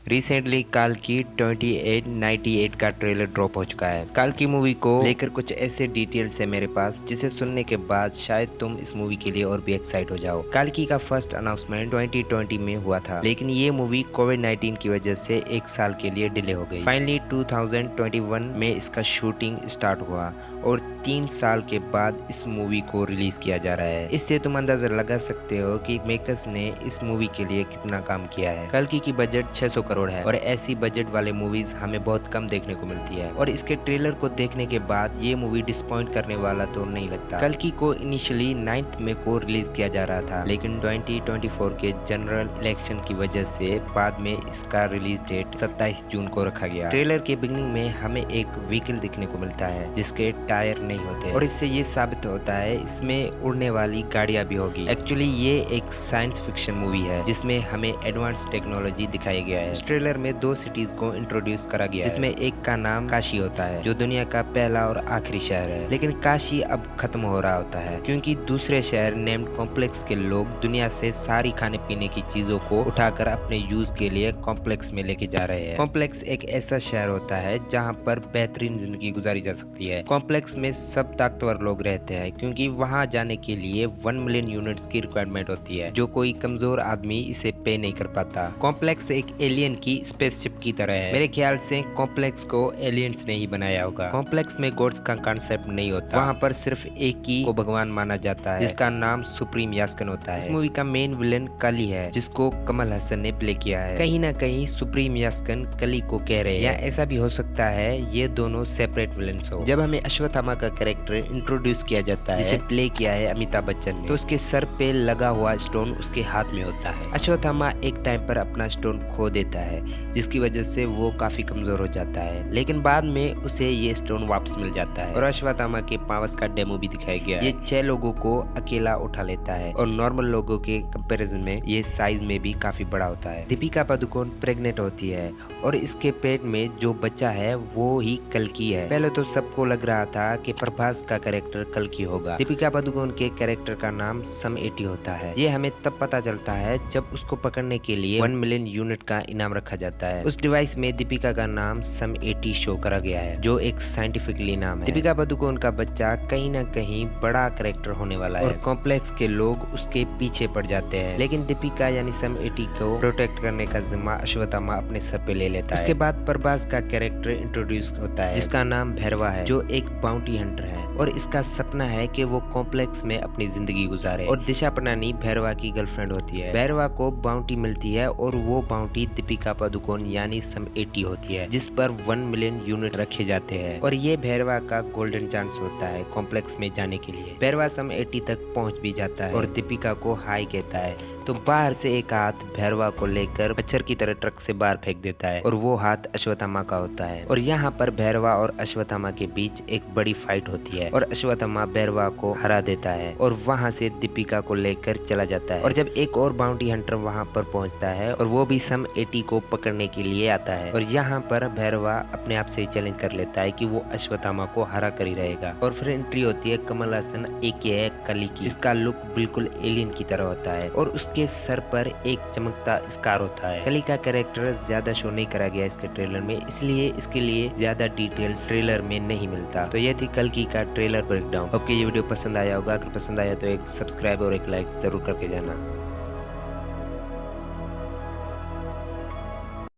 Recently काल्की 2898 का trailer drop हो चुका है। काल्की मूवी को लेकर कुछ ऐसे डिटेल्स है मेरे पास जिसे सुनने के बाद शायद तुम इस मूवी के लिए और भी एक्साइट हो जाओ। काल्की का फर्स्ट अनाउंसमेंट 2020 में हुआ था, लेकिन ये मूवी कोविड-19 की वजह से एक साल के लिए डिले हो गई। फाइनली 2021 में इसका शूटिंग स्टार्ट हुआ और 3 साल के बाद इस मूवी को रिलीज किया जा रहा है। इससे तुम अंदाजा लगा सकते हो कि मेकर्स ने इस मूवी के लिए कितना काम किया है। कल्कि की बजट 600 करोड़ है और ऐसी बजट वाले मूवीज हमें बहुत कम देखने को मिलती है और इसके ट्रेलर को देखने के बाद ये मूवी डिसपॉइंट करने वाला तो नहीं लगता। कल्कि को इनिशियली 9 मई को रिलीज किया जा रहा था, लेकिन 2024 के जनरल इलेक्शन की वजह से बाद में इसका रिलीज डेट 27 जून को रखा गया। ट्रेलर के बिगनिंग में हमें एक व्हीकल दिखने को मिलता है जिसके टायर नहीं होते और इससे ये साबित होता है इसमें उड़ने वाली गाड़ियां भी होगी। एक्चुअली ये एक साइंस फिक्शन मूवी है जिसमें हमें एडवांस टेक्नोलॉजी दिखाई गया है। इस ट्रेलर में 2 सिटीज को इंट्रोड्यूस करा गया जिसमें एक का नाम काशी होता है जो दुनिया का पहला और आखिरी शहर है, लेकिन काशी अब खत्म हो रहा होता है क्योंकि दूसरे शहर नेम्ड कॉम्प्लेक्स के लोग दुनिया से सारी खाने पीने की चीजों को उठाकर अपने यूज के लिए कॉम्प्लेक्स में लेके जा रहे हैं। कॉम्प्लेक्स एक ऐसा शहर होता है जहाँ पर बेहतरीन जिंदगी गुजारी जा सकती है। कॉम्प्लेक्स में सब ताकतवर लोग रहते हैं क्योंकि वहां जाने के लिए 1 मिलियन यूनिट्स की रिक्वायरमेंट होती है जो कोई कमजोर आदमी इसे पे नहीं कर पाता। कॉम्प्लेक्स एक एलियन की स्पेसशिप की तरह है। मेरे ख्याल से कॉम्प्लेक्स को एलियंस ने ही बनाया होगा। कॉम्प्लेक्स में गॉड्स का कांसेप्ट नहीं होता, वहाँ पर सिर्फ एक ही को भगवान माना जाता है जिसका नाम सुप्रीम यास्कन होता है। इस मूवी का मेन विलन कली है जिसको कमल हसन ने प्ले किया है। कहीं ना कहीं सुप्रीम यास्कन कली को कह रहे हैं या ऐसा भी हो सकता है ये दोनों सेपरेट विलन्स हो। जब हमें अश्वत्थामा का कैरेक्टर इंट्रोड्यूस किया जाता है जिसे प्ले किया है अमिताभ बच्चन ने, तो उसके सर पे लगा हुआ स्टोन उसके हाथ में होता है। अश्वत्थामा एक टाइम पर अपना स्टोन खो देता है जिसकी वजह से वो काफी कमजोर हो जाता है, लेकिन बाद में उसे ये स्टोन वापस मिल जाता है और अश्वत्थामा के पावर्स का डेमो भी दिखाया गया है। ये 6 लोगों को अकेला उठा लेता है और नॉर्मल लोगों के कंपैरिजन में ये साइज में भी काफी बड़ा होता है। दीपिका पादुकोण प्रेग्नेंट होती है और इसके पेट में जो बच्चा है वो ही कल्कि है। पहले तो सबको लग रहा था कि प्रभास का कैरेक्टर कल्कि होगा। दीपिका पादुकोण के कैरेक्टर का नाम सम 80 होता है। ये हमें तब पता चलता है जब उसको पकड़ने के लिए 1 मिलियन यूनिट का इनाम रखा जाता है। उस डिवाइस में दीपिका का नाम सम 80 शो करा गया है जो एक साइंटिफिकली नाम है। दीपिका पादुकोण का बच्चा कहीं ना कहीं बड़ा कैरेक्टर होने वाला है और कॉम्प्लेक्स के लोग उसके पीछे पड़ जाते हैं, लेकिन दीपिका यानी सम 80 को प्रोटेक्ट करने का जिम्मा अश्वत्थामा अपने सर पे ले लेता है। उसके बाद प्रभास का कैरेक्टर इंट्रोड्यूस होता है जिसका नाम भैरवा है जो एक बाउंटी हंटर है और इसका सपना है कि वो कॉम्प्लेक्स में अपनी जिंदगी गुजारे और दिशा पटानी भैरवा की गर्लफ्रेंड होती है। भैरवा को बाउंटी मिलती है और वो बाउंटी दीपिका पादुकोण यानी सम 80 होती है जिस पर 1 मिलियन यूनिट रखे जाते हैं और ये भैरवा का गोल्डन चांस होता है कॉम्प्लेक्स में जाने के लिए। भैरवा सम 80 तक पहुंच भी जाता है और दीपिका को हाई कहता है तो बाहर से एक हाथ भैरवा को लेकर मच्छर की तरह ट्रक से बाहर फेंक देता है और वो हाथ अश्वत्थामा का होता है और यहाँ पर भैरवा और अश्वत्थामा के बीच एक बड़ी फाइट होती है और अश्वत्थामा भैरवा को हरा देता है और वहाँ से दीपिका को लेकर चला जाता है। और जब एक और बाउंटी हंटर वहाँ पर पहुँचता है और वो भी सम 80 को पकड़ने के लिए आता है और यहाँ पर भैरवा अपने आप से चैलेंज कर लेता है कि वो अश्वत्थामा को हरा कर ही रहेगा। और फिर एंट्री होती है कमल हसन एके कली की जिसका लुक बिल्कुल एलियन की तरह होता है और के सर पर एक चमकता स्कार होता है। कली का कैरेक्टर ज्यादा शो नहीं करा गया इसके ट्रेलर में, इसलिए इसके लिए ज्यादा डिटेल्स ट्रेलर में नहीं मिलता। तो ये थी कल्कि का ट्रेलर ब्रेकडाउन। आपको ये वीडियो पसंद आया होगा, अगर पसंद आया तो एक सब्सक्राइब और एक लाइक जरूर करके जाना।